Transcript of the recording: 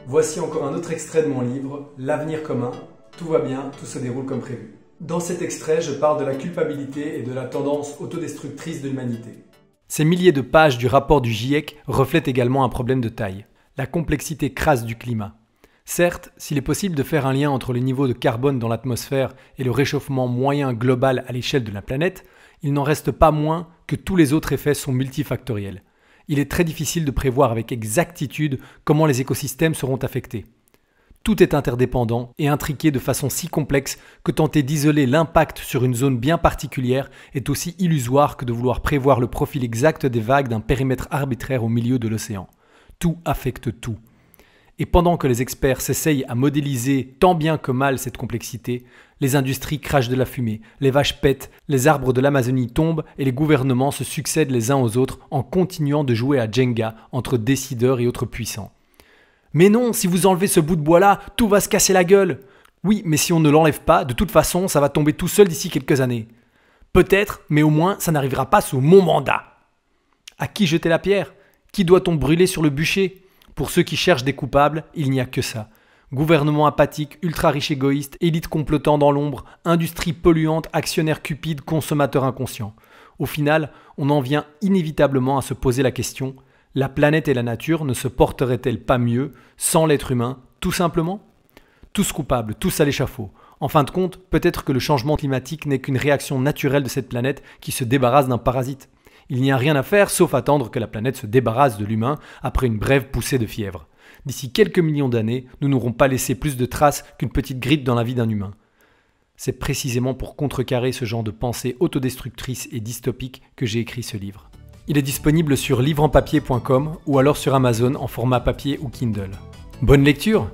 Voici encore un autre extrait de mon livre, L'avenir commun. Tout va bien, tout se déroule comme prévu. Dans cet extrait, je parle de la culpabilité et de la tendance autodestructrice de l'humanité. Ces milliers de pages du rapport du GIEC reflètent également un problème de taille, la complexité crasse du climat. Certes, s'il est possible de faire un lien entre les niveaux de carbone dans l'atmosphère et le réchauffement moyen global à l'échelle de la planète, il n'en reste pas moins que tous les autres effets sont multifactoriels. Il est très difficile de prévoir avec exactitude comment les écosystèmes seront affectés. Tout est interdépendant et intriqué de façon si complexe que tenter d'isoler l'impact sur une zone bien particulière est aussi illusoire que de vouloir prévoir le profil exact des vagues d'un périmètre arbitraire au milieu de l'océan. Tout affecte tout. Et pendant que les experts s'essayent à modéliser tant bien que mal cette complexité, les industries crachent de la fumée, les vaches pètent, les arbres de l'Amazonie tombent et les gouvernements se succèdent les uns aux autres en continuant de jouer à Jenga entre décideurs et autres puissants. Mais non, si vous enlevez ce bout de bois-là, tout va se casser la gueule. Oui, mais si on ne l'enlève pas, de toute façon, ça va tomber tout seul d'ici quelques années. Peut-être, mais au moins, ça n'arrivera pas sous mon mandat. À qui jeter la pierre ? Qui doit-on brûler sur le bûcher ? Pour ceux qui cherchent des coupables, il n'y a que ça. Gouvernement apathique, ultra-riche égoïste, élite complotant dans l'ombre, industrie polluante, actionnaires cupides, consommateurs inconscients. Au final, on en vient inévitablement à se poser la question, la planète et la nature ne se porteraient-elles pas mieux sans l'être humain, tout simplement ? Tous coupables, tous à l'échafaud. En fin de compte, peut-être que le changement climatique n'est qu'une réaction naturelle de cette planète qui se débarrasse d'un parasite. Il n'y a rien à faire sauf attendre que la planète se débarrasse de l'humain après une brève poussée de fièvre. D'ici quelques millions d'années, nous n'aurons pas laissé plus de traces qu'une petite grippe dans la vie d'un humain. C'est précisément pour contrecarrer ce genre de pensée autodestructrice et dystopique que j'ai écrit ce livre. Il est disponible sur livreenpapier.com ou alors sur Amazon en format papier ou Kindle. Bonne lecture!